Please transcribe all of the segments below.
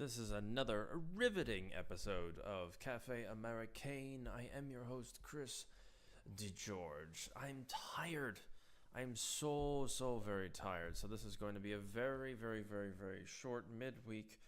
This is another riveting episode of Cafe Americain. I am your host, Chris DeGeorge. I'm tired. I'm so very tired. So this is going to be a very short midweek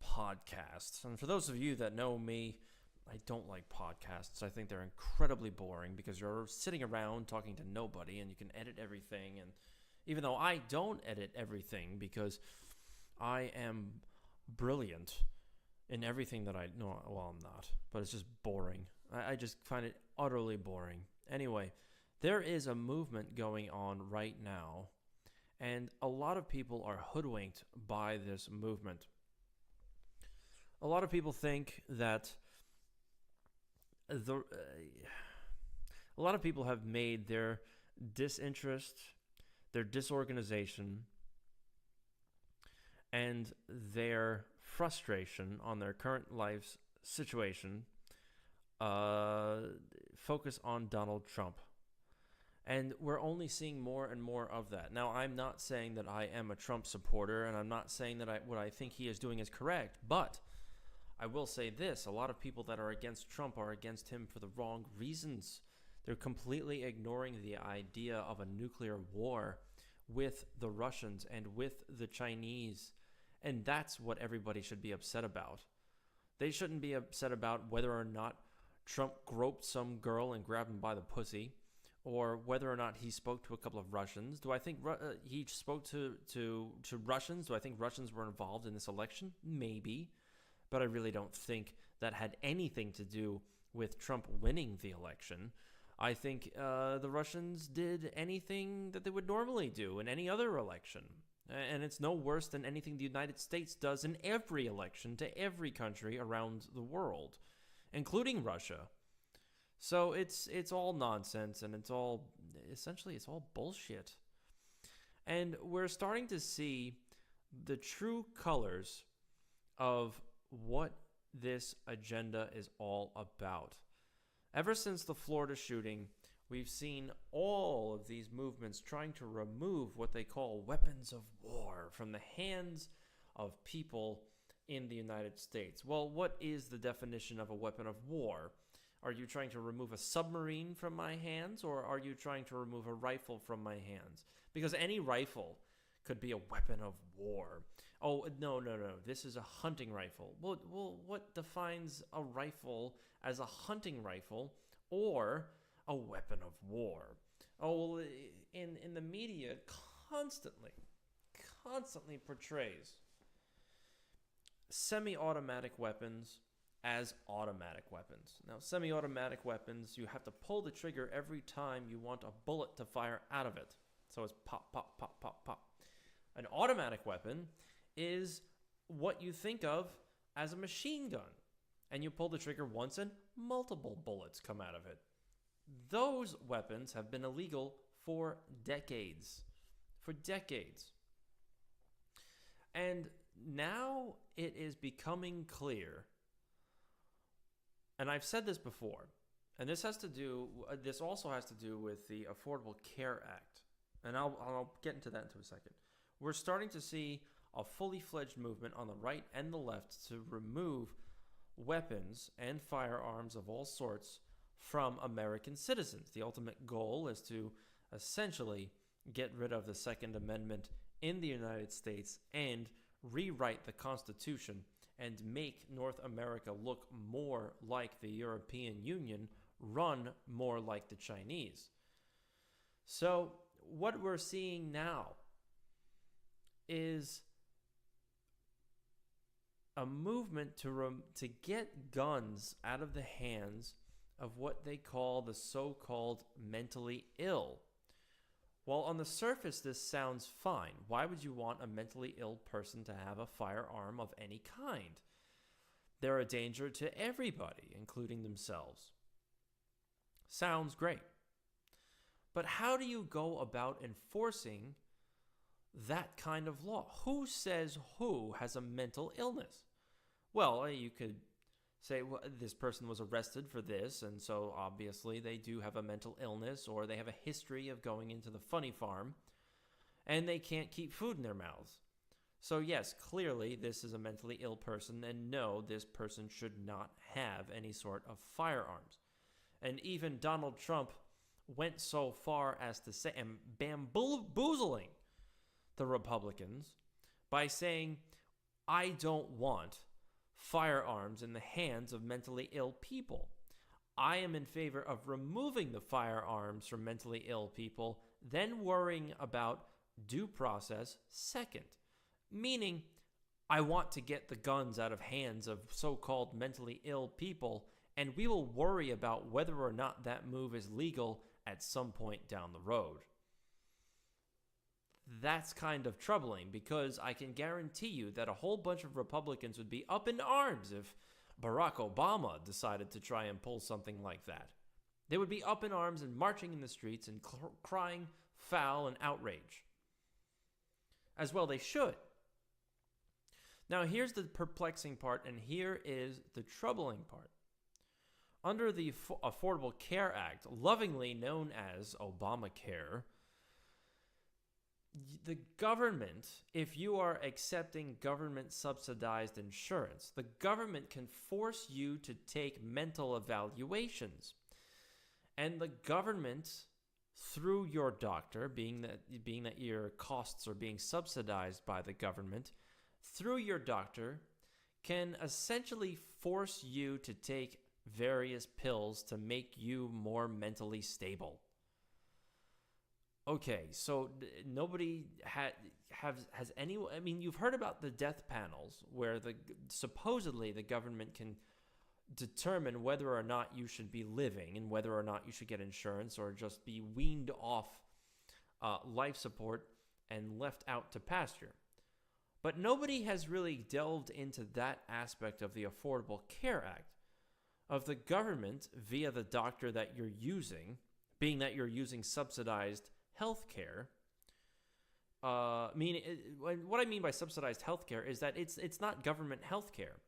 podcast. And for those of you that know me, I don't like podcasts. I think they're incredibly boring because you're sitting around talking to nobody and you can edit everything. And even though I don't edit everything because I am brilliant in everything that I know. Well, I'm not, but it's just boring. I just find it utterly boring. Anyway, there is a movement going on right now, and a lot of people are hoodwinked by this movement. A lot of people think that a lot of people have made their disinterest, their disorganization, and their frustration on their current life's situation focus on Donald Trump. And we're only seeing more and more of that. Now, I'm not saying that I am a Trump supporter, and I'm not saying that what I think he is doing is correct, but I will say this. A lot of people that are against Trump are against him for the wrong reasons. They're completely ignoring the idea of a nuclear war with the Russians and with the Chinese. And that's what everybody should be upset about. They shouldn't be upset about whether or not Trump groped some girl and grabbed him by the pussy, or whether or not he spoke to a couple of Russians. Do I think he spoke to Russians? Do I think Russians were involved in this election? Maybe. But I really don't think that had anything to do with Trump winning the election. I think the Russians did anything that they would normally do in any other election. And it's no worse than anything the United States does in every election to every country around the world, including Russia. So it's all nonsense, and it's all bullshit. And we're starting to see the true colors of what this agenda is all about. Ever since the Florida shooting, we've seen all of these movements trying to remove what they call weapons of war from the hands of people in the United States. Well, what is the definition of a weapon of war? Are you trying to remove a submarine from my hands, or are you trying to remove a rifle from my hands? Because any rifle could be a weapon of war. Oh, no. This is a hunting rifle. Well, what defines a rifle as a hunting rifle or a weapon of war? Oh, well, in the media constantly portrays semi-automatic weapons as automatic weapons. Now, semi-automatic weapons, you have to pull the trigger every time you want a bullet to fire out of it. So it's pop, pop, pop, pop, pop. An automatic weapon is what you think of as a machine gun. And you pull the trigger once and multiple bullets come out of it. Those weapons have been illegal for decades. And now it is becoming clear, and I've said this before, and this also has to do with the Affordable Care Act. And I'll get into that in a second. We're starting to see a fully fledged movement on the right and the left to remove weapons and firearms of all sorts from American citizens. The ultimate goal is to essentially get rid of the Second Amendment in the United States and rewrite the Constitution and make North America look more like the European Union, run more like the Chinese. So what we're seeing now is a movement to get guns out of the hands of what they call the so-called mentally ill. Well, on the surface, this sounds fine. Why would you want a mentally ill person to have a firearm of any kind? They're a danger to everybody, including themselves. Sounds great. But how do you go about enforcing that kind of law? Who says who has a mental illness? Well, you could say, well, this person was arrested for this, and so obviously they do have a mental illness, or they have a history of going into the funny farm, and they can't keep food in their mouths. So yes, clearly this is a mentally ill person, and no, this person should not have any sort of firearms. And even Donald Trump went so far as to say, and bamboozling the Republicans by saying, I don't want firearms in the hands of mentally ill people. I am in favor of removing the firearms from mentally ill people, then worrying about due process second. Meaning, I want to get the guns out of hands of so-called mentally ill people, and we will worry about whether or not that move is legal at some point down the road. That's kind of troubling, because I can guarantee you that a whole bunch of Republicans would be up in arms if Barack Obama decided to try and pull something like that. They would be up in arms and marching in the streets and crying foul and outrage. As well they should. Now here's the perplexing part, and here is the troubling part. Under the Affordable Care Act, lovingly known as Obamacare, the government, if you are accepting government-subsidized insurance, the government can force you to take mental evaluations. And the government, through your doctor, being that your costs are being subsidized by the government, through your doctor, can essentially force you to take various pills to make you more mentally stable. Okay, so nobody has any. I mean, you've heard about the death panels where supposedly the government can determine whether or not you should be living and whether or not you should get insurance or just be weaned off life support and left out to pasture. But nobody has really delved into that aspect of the Affordable Care Act, of the government via the doctor that you're using, being that you're using subsidized health care. What I mean by subsidized health care is that it's not government health care.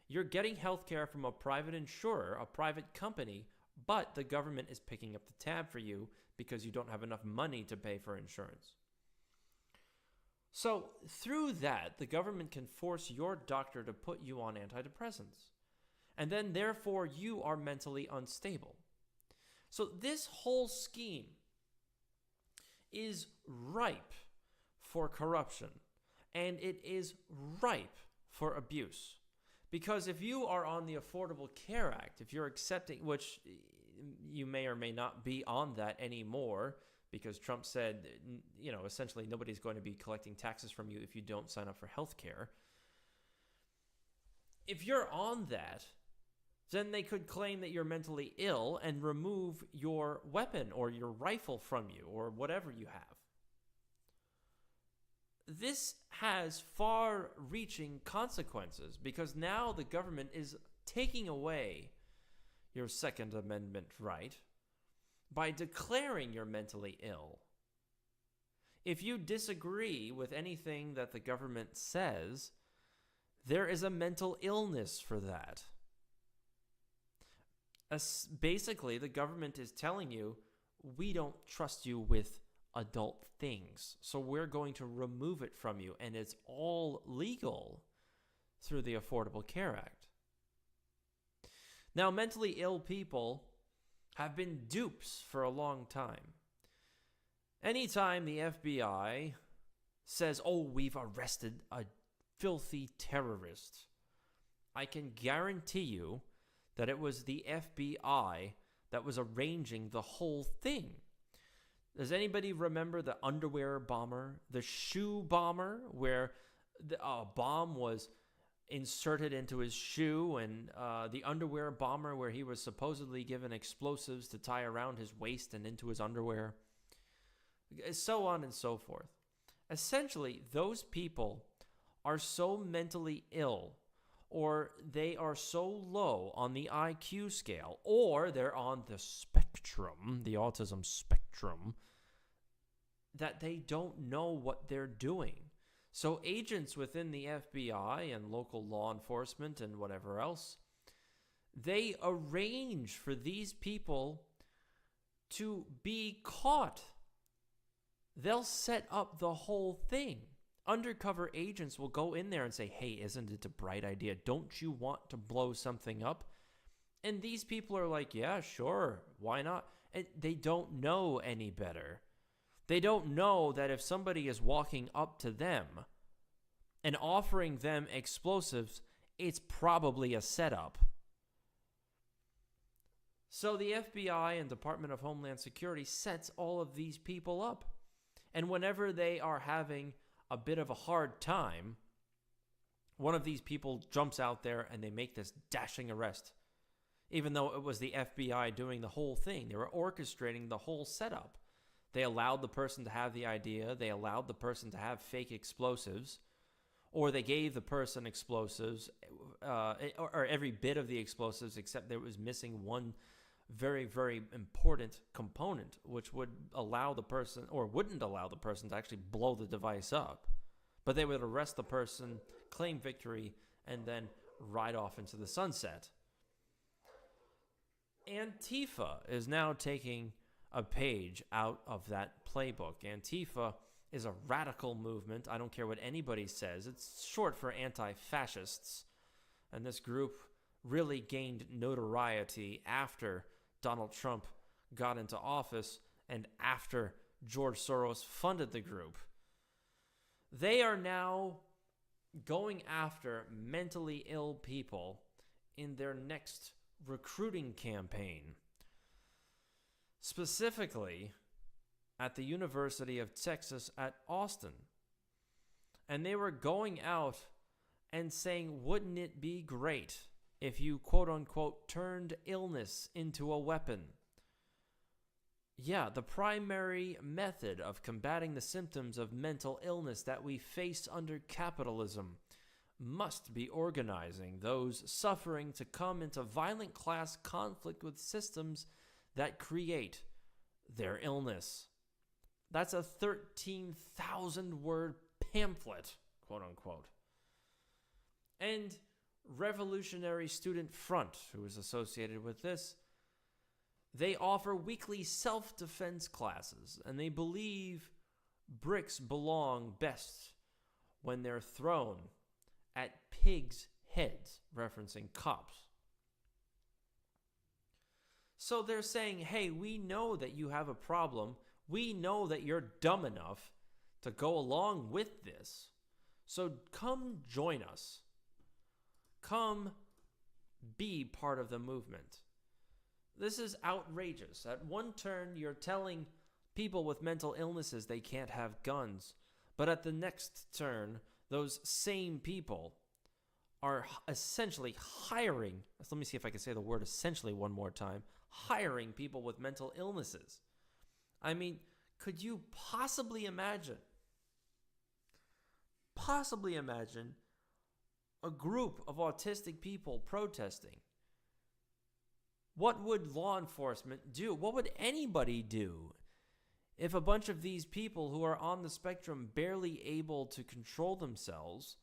You're getting health care from a private insurer, a private company, but the government is picking up the tab for you because you don't have enough money to pay for insurance. So through that, the government can force your doctor to put you on antidepressants. And then therefore you are mentally unstable. So this whole scheme is ripe for corruption, and it is ripe for abuse. Because if you are on the Affordable Care Act, if you're accepting, which you may or may not be on that anymore, because Trump said, essentially nobody's going to be collecting taxes from you if you don't sign up for health care. If you're on that, then they could claim that you're mentally ill and remove your weapon or your rifle from you or whatever you have. This has far-reaching consequences because now the government is taking away your Second Amendment right by declaring you're mentally ill. If you disagree with anything that the government says, there is a mental illness for that. Basically, the government is telling you, we don't trust you with adult things, so we're going to remove it from you, and it's all legal through the Affordable Care Act. Now, mentally ill people have been dupes for a long time. Anytime the FBI says, oh, we've arrested a filthy terrorist, I can guarantee you that it was the FBI that was arranging the whole thing. Does anybody remember the underwear bomber, the shoe bomber, where a bomb was inserted into his shoe, and the underwear bomber where he was supposedly given explosives to tie around his waist and into his underwear? So on and so forth. Essentially, those people are so mentally ill, or they are so low on the IQ scale, or they're on the spectrum, the autism spectrum, that they don't know what they're doing. So agents within the FBI and local law enforcement and whatever else, they arrange for these people to be caught. They'll set up the whole thing. Undercover agents will go in there and say, hey, isn't it a bright idea? Don't you want to blow something up? And these people are like, yeah, sure, why not? And they don't know any better. They don't know that if somebody is walking up to them and offering them explosives, it's probably a setup. So the FBI and Department of Homeland Security sets all of these people up. And whenever they are having a bit of a hard time, one of these people jumps out there and they make this dashing arrest. Even though it was the FBI doing the whole thing. They were orchestrating the whole setup. They allowed the person to have the idea. They allowed the person to have fake explosives. Or they gave the person explosives, or every bit of the explosives, except there was missing one very, very important component, which would allow the person, or wouldn't allow the person to actually blow the device up. But they would arrest the person, claim victory, and then ride off into the sunset. Antifa is now taking a page out of that playbook. Antifa is a radical movement. I don't care what anybody says. It's short for anti-fascists. And this group really gained notoriety after Donald Trump got into office and after George Soros funded the group. They are now going after mentally ill people in their next recruiting campaign. Specifically at the University of Texas at Austin. And they were going out and saying, wouldn't it be great if you, quote unquote, turned illness into a weapon? Yeah, the primary method of combating the symptoms of mental illness that we face under capitalism must be organizing those suffering to come into violent class conflict with systems that create their illness. That's a 13,000-word pamphlet, quote unquote. And Revolutionary Student Front, who is associated with this, they offer weekly self-defense classes, and they believe bricks belong best when they're thrown at pigs' heads, referencing cops. So they're saying, hey, we know that you have a problem. We know that you're dumb enough to go along with this. So come join us. Come be part of the movement. This is outrageous. At one turn, you're telling people with mental illnesses they can't have guns. But at the next turn, those same people are essentially hiring, let me see if I can say the word essentially one more time, hiring people with mental illnesses. I mean, could you possibly imagine a group of autistic people protesting? What would law enforcement do? What would anybody do if a bunch of these people who are on the spectrum barely able to control themselves?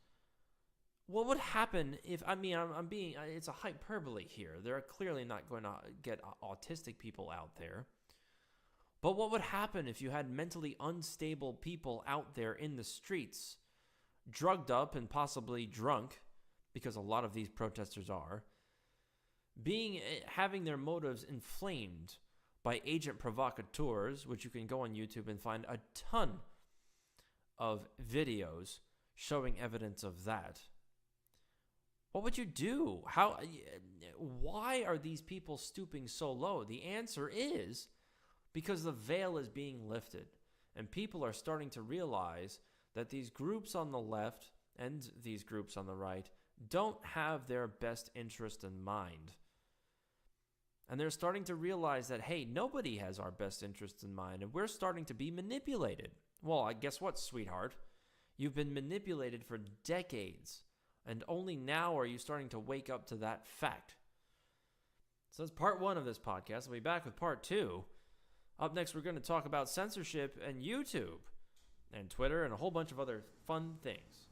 What would happen if, it's a hyperbole here. They're clearly not going to get autistic people out there. But what would happen if you had mentally unstable people out there in the streets, drugged up and possibly drunk, because a lot of these protesters are, having their motives inflamed by agent provocateurs, which you can go on YouTube and find a ton of videos showing evidence of that. What would you do? Why are these people stooping so low? The answer is because the veil is being lifted, and people are starting to realize that these groups on the left and these groups on the right don't have their best interest in mind. And they're starting to realize that, hey, nobody has our best interest in mind, and we're starting to be manipulated. Well, guess what, sweetheart? You've been manipulated for decades, and only now are you starting to wake up to that fact. So that's part one of this podcast. We'll be back with part two. Up next, we're going to talk about censorship and YouTube and Twitter and a whole bunch of other fun things.